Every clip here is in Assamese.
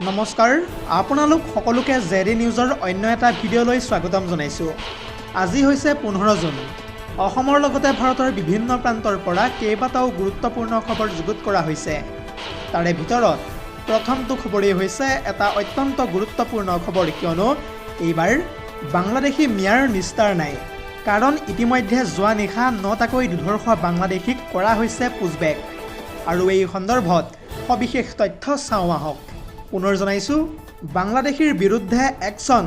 নমস্কাৰ আপোনালোক সকলোকে জেডি নিউজৰ অন্য এটা ভিডিঅ'লৈ স্বাগতম জনাইছোঁ। আজি হৈছে 15 জুন। অসমৰ লগতে ভাৰতৰ বিভিন্ন প্ৰান্তৰ পৰা কেইবাটাও গুৰুত্বপূৰ্ণ খবৰ যুগুত কৰা হৈছে। তাৰে ভিতৰত প্ৰথমটো খবৰেই হৈছে এটা অত্যন্ত গুৰুত্বপূৰ্ণ খবৰ, কিয়নো এইবাৰ বাংলাদেশী মিয়াৰ নিস্তাৰ নাই। কাৰণ ইতিমধ্যে যোৱা নিশা 9টাকৈ দুৰ্ধৰ্ষ বাংলাদেশীক কৰা হৈছে পুছবেক। আৰু এই সন্দৰ্ভত সবিশেষ তথ্য চাওঁ আহক। পুনৰ জনাইছোঁ, বাংলাদেশীৰ বিৰুদ্ধে একশ্যন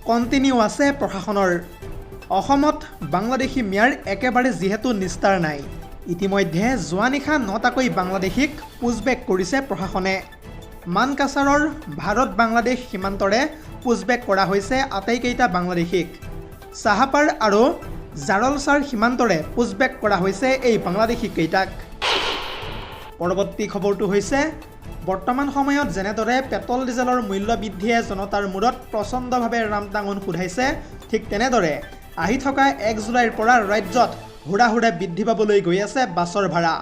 কণ্টিনিউ আছে প্ৰশাসনৰ। অসমত বাংলাদেশী মিয়াৰ একেবাৰে যিহেতু নিস্তাৰ নাই, ইতিমধ্যে যোৱা নিশা 9টাকৈ বাংলাদেশীক পুছবেক কৰিছে প্ৰশাসনে। মানকাছাৰৰ ভাৰত বাংলাদেশ সীমান্তৰে পুছবেক কৰা হৈছে আটাইকেইটা বাংলাদেশীক। চাহাপাৰ আৰু জাৰলচাৰ সীমান্তৰে পুছবেক কৰা হৈছে এই বাংলাদেশীকেইটাক। পৰৱৰ্তী খবৰটো হৈছে, বৰ্তমান সময়ত যেনেদৰে পেট্ৰল ডিজেলৰ মূল্য বৃদ্ধিয়ে জনতাৰ মূৰত প্ৰচণ্ডভাৱে ৰামটাঙন সোধাইছে, ঠিক তেনেদৰে আহি থকা 1 জুলাইৰ পৰা ৰাজ্যত হুৰাহুৰে বৃদ্ধি পাবলৈ গৈ আছে বাছৰ ভাড়া।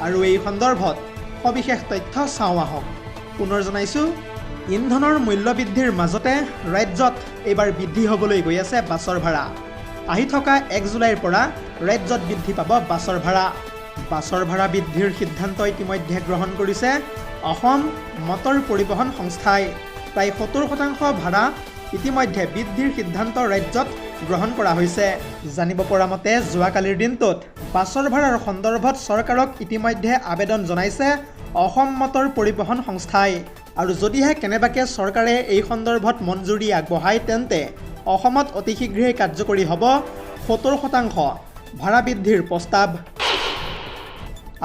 আৰু এই সন্দৰ্ভত সবিশেষ তথ্য চাওঁ আহক। পুনৰ জনাইছোঁ, ইন্ধনৰ মূল্য বৃদ্ধিৰ মাজতে ৰাজ্যত এইবাৰ বৃদ্ধি হ'বলৈ গৈ আছে বাছৰ ভাড়া। আহি থকা 1 জুলাইৰ পৰা ৰাজ্যত বৃদ্ধি পাব বাছৰ ভাড়া। বাছৰ ভাড়া বৃদ্ধিৰ সিদ্ধান্ত ইতিমধ্যে গ্ৰহণ কৰিছে অসম মটৰ পৰিবহণ সংস্থাই। প্ৰায় 70% ভাড়া ইতিমধ্যে বৃদ্ধিৰ সিদ্ধান্ত ৰাজ্যত গ্ৰহণ কৰা হৈছে। জানিব পৰা মতে যোৱাকালিৰ দিনটোত বাছৰ ভাড়াৰ সন্দৰ্ভত চৰকাৰক ইতিমধ্যে আবেদন জনাইছে অসম মটৰ পৰিবহণ সংস্থাই। আৰু যদিহে কেনেবাকৈ চৰকাৰে এই সন্দৰ্ভত মঞ্জুৰি আগবঢ়ায়, তেন্তে অসমত অতি শীঘ্ৰেই কাৰ্যকৰী হ'ব 70% ভাড়া বৃদ্ধিৰ প্ৰস্তাৱ।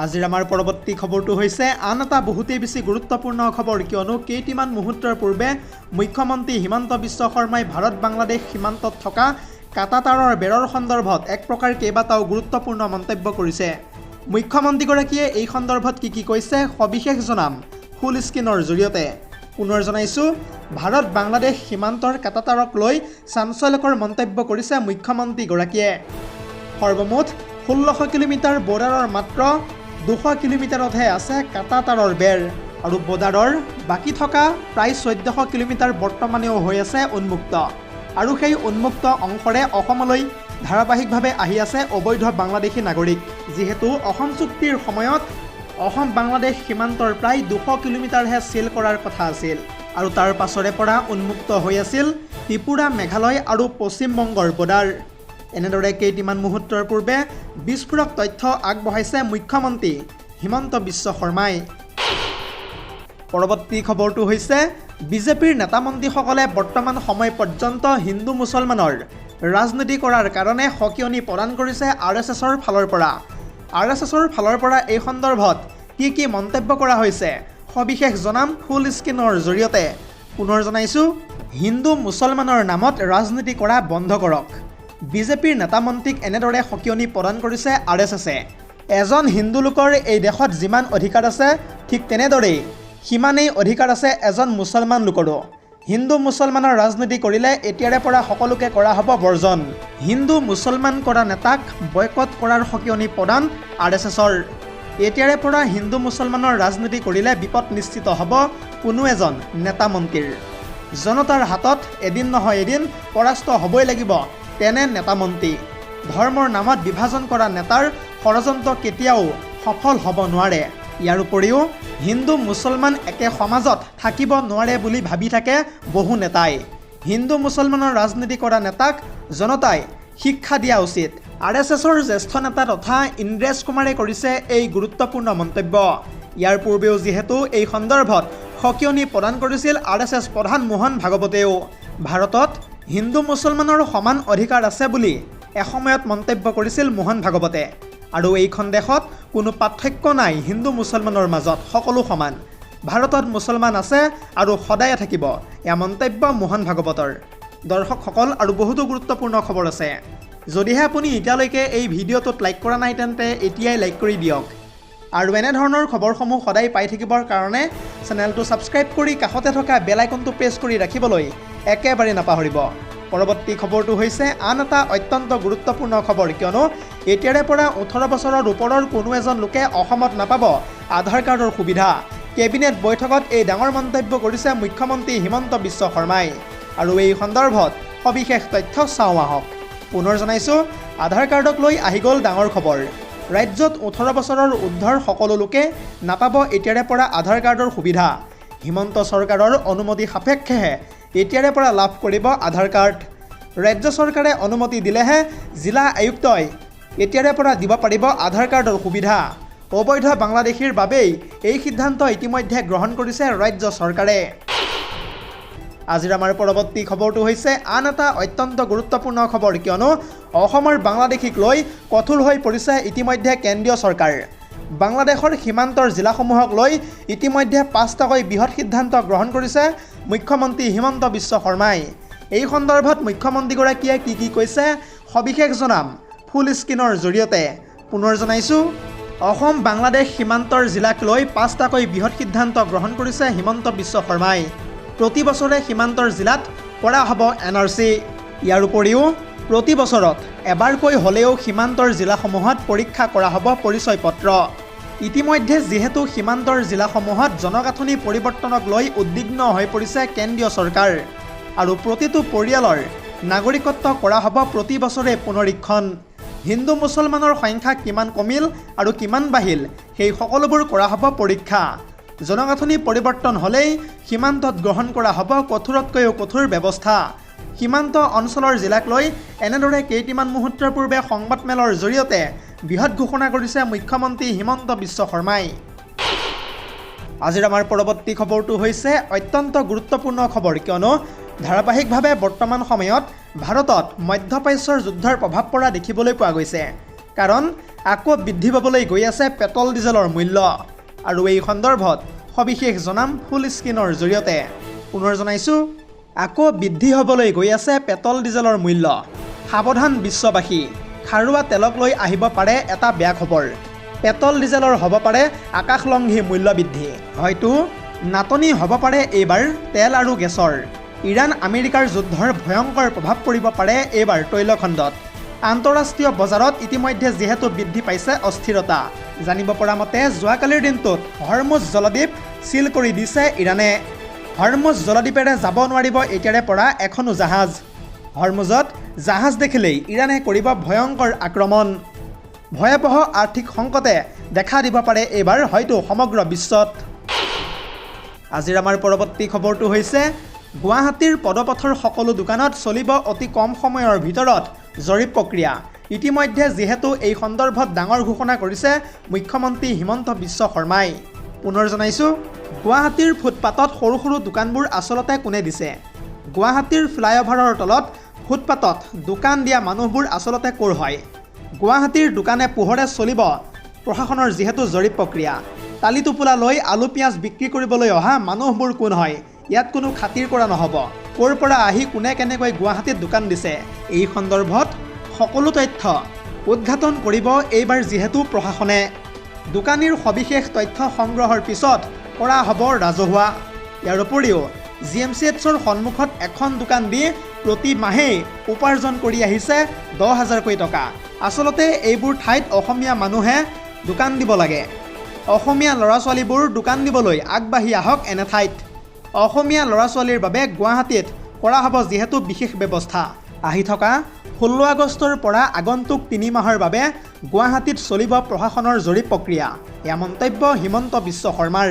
আজিৰ আমাৰ পৰৱৰ্তী খবৰটো হৈছে আন এটা বহুতেই বেছি গুৰুত্বপূৰ্ণ খবৰ, কিয়নো কেইটিমান মুহূৰ্তৰ পূৰ্বে মুখ্যমন্ত্ৰী হিমন্ত বিশ্ব শৰ্মাই ভাৰত বাংলাদেশ সীমান্তত থকা কাটাতাৰৰ বেৰৰ সন্দৰ্ভত এক প্ৰকাৰ কেইবাটাও গুৰুত্বপূৰ্ণ মন্তব্য কৰিছে। মুখ্যমন্ত্ৰীগৰাকীয়ে এই সন্দৰ্ভত কি কৈছে সবিশেষ জনাম ফুল স্ক্ৰীনৰ জৰিয়তে। পুনৰ জনাইছোঁ, ভাৰত বাংলাদেশ সীমান্তৰ কাটাতাৰক লৈ চাঞ্চল্যকৰ মন্তব্য কৰিছে মুখ্যমন্ত্ৰীগৰাকীয়ে। সৰ্বমুঠ 1600 কিলোমিটাৰ বৰ্ডাৰৰ মাত্ৰ 200 কিলোমিটাৰতহে আছে কাটাতাৰৰ বেৰ, আৰু বৰ্ডাৰৰ বাকী থকা প্ৰায় 1400 কিলোমিটাৰ বৰ্তমানেও হৈ আছে উন্মুক্ত। আৰু সেই উন্মুক্ত অংশৰে অসমলৈ ধাৰাবাহিকভাৱে আহি আছে অবৈধ বাংলাদেশী নাগৰিক। যিহেতু অসম চুক্তিৰ সময়ত অসম বাংলাদেশ সীমান্তৰ প্ৰায় 200 কিলোমিটাৰহে চিল কৰাৰ কথা আছিল, আৰু তাৰ পাছৰে পৰা উন্মুক্ত হৈ আছিল ত্ৰিপুৰা, মেঘালয় আৰু পশ্চিমবংগৰ বৰ্ডাৰ। এনেদৰে কেইটিমান মুহূৰ্তৰ পূৰ্বে বিস্ফোৰক তথ্য আগবঢ়াইছে মুখ্যমন্ত্ৰী হিমন্ত বিশ্ব শৰ্মাই। পৰৱৰ্তী খবৰটো হৈছে, বিজেপিৰ নেতা মন্ত্ৰীসকলে বৰ্তমান সময় পৰ্যন্ত হিন্দু মুছলমানৰ ৰাজনীতি কৰাৰ কাৰণে সকিয়নি প্ৰদান কৰিছে RSSৰ ফালৰ পৰা। RSSৰ ফালৰ পৰা এই সন্দৰ্ভত কি মন্তব্য কৰা হৈছে সবিশেষ জনাম ফুল স্ক্ৰীনৰ জৰিয়তে। পুনৰ জনাইছোঁ, হিন্দু মুছলমানৰ নামত ৰাজনীতি কৰা বন্ধ কৰক। বিজেপিৰ নেতা মন্ত্ৰীক এনেদৰে সকিয়নি প্ৰদান কৰিছে RSSে। এজন হিন্দু লোকৰ এই দেশত যিমান অধিকাৰ আছে, ঠিক তেনেদৰেই সিমানেই অধিকাৰ আছে এজন মুছলমান লোকৰো। হিন্দু মুছলমানৰ ৰাজনীতি কৰিলে এতিয়াৰে পৰা সকলোকে কৰা হ'ব বৰ্জন। হিন্দু মুছলমান কৰা নেতাক বয়কট কৰাৰ সকিয়নি প্ৰদান RSSৰ। এতিয়াৰে পৰা হিন্দু মুছলমানৰ ৰাজনীতি কৰিলে বিপদ নিশ্চিত হ'ব কোনো এজন নেতা মন্ত্ৰীৰ। জনতাৰ হাতত এদিন নহয় এদিন পৰাস্ত হ'বই লাগিব তেনে নেতা মন্ত্ৰী। ধৰ্মৰ নামত বিভাজন কৰা নেতাৰ ষড়যন্ত্ৰ কেতিয়াও সফল হ'ব নোৱাৰে। ইয়াৰ উপৰিও হিন্দু মুছলমান একে সমাজত থাকিব নোৱাৰে বুলি ভাবি থাকে বহু নেতাই। হিন্দু মুছলমানৰ ৰাজনীতি কৰা নেতাক জনতাই শিক্ষা দিয়া উচিত। RSSৰ জ্যেষ্ঠ নেতা তথা ইন্দ্ৰেশ কুমাৰে কৰিছে এই গুৰুত্বপূৰ্ণ মন্তব্য। ইয়াৰ পূৰ্বেও যিহেতু এই সন্দৰ্ভত সকিয়নি প্ৰদান কৰিছিল RSS প্ৰধান মোহন ভাগৱতেও। ভাৰতত হিন্দু মুছলমানৰ সমান অধিকাৰ আছে বুলি এসময়ত মন্তব্য কৰিছিল মোহন ভাগৱতে। আৰু এইখন দেশত কোনো পাৰ্থক্য নাই হিন্দু মুছলমানৰ মাজত, সকলো সমান। ভাৰতত মুছলমান আছে আৰু সদায়ে থাকিব, এয়া মন্তব্য মোহন ভাগৱতৰ। দৰ্শকসকল, আৰু বহুতো গুৰুত্বপূৰ্ণ খবৰ আছে। যদিহে আপুনি এতিয়ালৈকে এই ভিডিঅ'টোত লাইক কৰা নাই, তেন্তে এতিয়াই লাইক কৰি দিয়ক। আৰু এনেধৰণৰ খবৰসমূহ সদায় পাই থাকিবৰ কাৰণে চেনেলটো ছাবস্ক্ৰাইব কৰি কাষতে থকা বেল আইকনটো প্ৰেছ কৰি ৰাখিবলৈ একেবাৰে নাপাহৰিব। পৰৱৰ্তী খবৰটো হৈছে আন এটা অত্যন্ত গুৰুত্বপূৰ্ণ খবৰ, কিয়নো এতিয়াৰে পৰা 18 বছৰৰ ওপৰৰ কোনো এজন লোকে অসমত নাপাব আধাৰ কাৰ্ডৰ সুবিধা। কেবিনেট বৈঠকত এই ডাঙৰ মন্তব্য কৰিছে মুখ্যমন্ত্ৰী হিমন্ত বিশ্ব শৰ্মাই। আৰু এই সন্দৰ্ভত সবিশেষ তথ্য চাওঁ আহক। পুনৰ জনাইছোঁ, আধাৰ কাৰ্ডক লৈ আহি গ'ল ডাঙৰ খবৰ। ৰাজ্যত 18 বছৰৰ ঊৰ্ধ্বৰ সকলো লোকে নাপাব এতিয়াৰে পৰা আধাৰ কাৰ্ডৰ সুবিধা। হিমন্ত চৰকাৰৰ অনুমতি সাপেক্ষেহে এতিয়াৰে পৰা লাভ কৰিব আধাৰ কাৰ্ড। ৰাজ্য চৰকাৰে অনুমতি দিলেহে জিলা আয়ুক্তই এতিয়াৰে পৰা দিব পাৰিব আধাৰ কাৰ্ডৰ সুবিধা। অবৈধ বাংলাদেশীৰ বাবেই এই সিদ্ধান্ত ইতিমধ্যে গ্ৰহণ কৰিছে ৰাজ্য চৰকাৰে। আজিৰ আমাৰ পৰৱৰ্তী খবৰটো হৈছে আন এটা অত্যন্ত গুৰুত্বপূৰ্ণ খবৰ, কিয়নো অসমৰ বাংলাদেশীক লৈ কঠোৰ হৈ পৰিছে ইতিমধ্যে কেন্দ্ৰীয় চৰকাৰ। বাংলাদেশৰ সীমান্তৰ জিলাসমূহক লৈ ইতিমধ্যে 5টাকৈ বৃহৎ সিদ্ধান্ত গ্ৰহণ কৰিছে মুখ্যমন্ত্ৰী হিমন্ত বিশ্ব শৰ্মাই। এই সন্দৰ্ভত মুখ্যমন্ত্ৰীগৰাকীয়ে কি কৈছে সবিশেষ জনাম ফুল স্ক্ৰীনৰ জৰিয়তে। পুনৰ জনাইছোঁ, অসম বাংলাদেশ সীমান্তৰ জিলাক লৈ 5টাকৈ বৃহৎ সিদ্ধান্ত গ্ৰহণ কৰিছে হিমন্ত বিশ্ব শৰ্মাই। প্ৰতি বছৰে সীমান্তৰ জিলাত কৰা হ'ব NRC। ইয়াৰ উপৰিও প্ৰতি বছৰত এবাৰকৈ হ'লেও সীমান্তৰ জিলাসমূহত পৰীক্ষা কৰা হ'ব পৰিচয় পত্ৰ। ইতিমধ্যে যিহেতু সীমান্তৰ জিলাসমূহত জনগাঁথনি পৰিৱৰ্তনক লৈ উদ্বিগ্ন হৈ পৰিছে কেন্দ্ৰীয় চৰকাৰ, আৰু প্ৰতিটো পৰিয়ালৰ নাগৰিকত্ব কৰা হ'ব প্ৰতি বছৰে পুনৰীক্ষণ। হিন্দু মুছলমানৰ সংখ্যা কিমান কমিল আৰু কিমান বাঢ়িল সেই সকলোবোৰ কৰা হ'ব পৰীক্ষা। জনগাঁথনি পৰিৱৰ্তন হ'লেই সীমান্তত গ্ৰহণ কৰা হ'ব কঠোৰতকৈও কঠোৰ ব্যৱস্থা। সীমান্ত অঞ্চলৰ জিলাক লৈ এনেদৰে কেইটিমান মুহূৰ্তৰ পূৰ্বে সংবাদমেলৰ জৰিয়তে বৃহৎ ঘোষণা কৰিছে মুখ্যমন্ত্ৰী হিমন্ত বিশ্ব শৰ্মাই। আজিৰ আমাৰ পৰৱৰ্তী খবৰটো হৈছে অত্যন্ত গুৰুত্বপূৰ্ণ খবৰ, কিয়নো ধাৰাবাহিকভাৱে বৰ্তমান সময়ত ভাৰতত মধ্যপ্ৰাচ্যৰ যুদ্ধৰ প্ৰভাৱ পৰা দেখিবলৈ পোৱা গৈছে। কাৰণ আকৌ বৃদ্ধি পাবলৈ গৈ আছে পেট্ৰল ডিজেলৰ মূল্য। আৰু এই সন্দৰ্ভত সবিশেষ জনাম ফুল স্ক্ৰীনৰ জৰিয়তে। পুনৰ জনাইছোঁ, আকৌ বৃদ্ধি হ'বলৈ গৈ আছে পেট্ৰল ডিজেলৰ মূল্য। সাৱধান বিশ্ববাসী, খাৰুৱা তেলক লৈ আহিব পাৰে এটা বেয়া খবৰ। পেট্ৰল ডিজেলৰ হ'ব পাৰে আকাশলংঘী মূল্য বৃদ্ধি। হয়তো নাটনি হ'ব পাৰে এইবাৰ তেল আৰু গেছৰ। ইৰাণ আমেৰিকাৰ যুদ্ধৰ ভয়ংকৰ প্ৰভাৱ পৰিব পাৰে এইবাৰ তৈলখণ্ডত। আন্তঃৰাষ্ট্ৰীয় বজাৰত ইতিমধ্যে যিহেতু বৃদ্ধি পাইছে অস্থিৰতা। জানিব পৰা মতে যোৱাকালিৰ দিনটোত হৰমুজ জলদ্বীপ চিল কৰি দিছে ইৰাণে। হৰমুজ জলদ্বীপেৰে যাব নোৱাৰিব এতিয়াৰে পৰা এখনো জাহাজ। হৰমুজত জাহাজ দেখিলেই ইৰাণে কৰিব ভয়ংকৰ আক্ৰমণ। ভয়াৱহ আৰ্থিক সংকটে দেখা দিব পাৰে এইবাৰ হয়তো সমগ্ৰ বিশ্বত। আজিৰ আমাৰ পৰৱৰ্তী খবৰটো হৈছে গুৱাহাটীৰ পদপথৰ সকলো দোকানত চলিব অতি কম সময়ৰ ভিতৰত জৰীপ প্ৰক্ৰিয়া। ইতিমধ্যে যিহেতু এই সন্দৰ্ভত ডাঙৰ ঘোষণা কৰিছে মুখ্যমন্ত্ৰী হিমন্ত বিশ্ব শৰ্মাই। পুনৰ জনাইছোঁ, গুৱাহাটীৰ ফুটপাতত সৰু সৰু দোকানবোৰ আচলতে কোনে দিছে? গুৱাহাটীৰ ফ্লাইঅভাৰৰ তলত ফুটপাতত দোকান দিয়া মানুহবোৰ আচলতে ক'ৰ হয়? গুৱাহাটীৰ দোকানে পোহৰে চলিব প্ৰশাসনৰ যিহেতু জৰীপ প্ৰক্ৰিয়া। টালি টোপোলা লৈ আলু পিঁয়াজ বিক্ৰী কৰিবলৈ অহা মানুহবোৰ কোন হয়? ইয়াত কোনো খাতিৰ কৰা নহ'ব। ক'ৰ পৰা আহি কোনে কেনেকৈ গুৱাহাটীত দোকান দিছে, এই সন্দৰ্ভত সকলো তথ্য উদ্ঘাটন কৰিব এইবাৰ যিহেতু প্ৰশাসনে। দোকানীৰ সবিশেষ তথ্য সংগ্ৰহৰ পিছত কৰা হ'ব ৰাজহুৱা। ইয়াৰ উপৰিও GMCHৰ সন্মুখত এখন দোকান দি প্ৰতি মাহেই উপাৰ্জন কৰি আহিছে 10,000কৈ টকা। আচলতে এইবোৰ ঠাইত অসমীয়া মানুহে দোকান দিব লাগে। অসমীয়া ল'ৰা ছোৱালীবোৰ দোকান দিবলৈ আগবাঢ়ি আহক এনে ঠাইত। অসমীয়া ল'ৰা ছোৱালীৰ বাবে গুৱাহাটীত কৰা হ'ব যিহেতু বিশেষ ব্যৱস্থা। আহি থকা 16 আগষ্টৰ পৰা আগন্তুক 3 মাহৰ বাবে গুৱাহাটীত চলিব প্ৰশাসনৰ জৰীপ প্ৰক্ৰিয়া। এয়া মন্তব্য হিমন্ত বিশ্ব শৰ্মাৰ।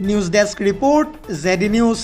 News desk report, ZD news.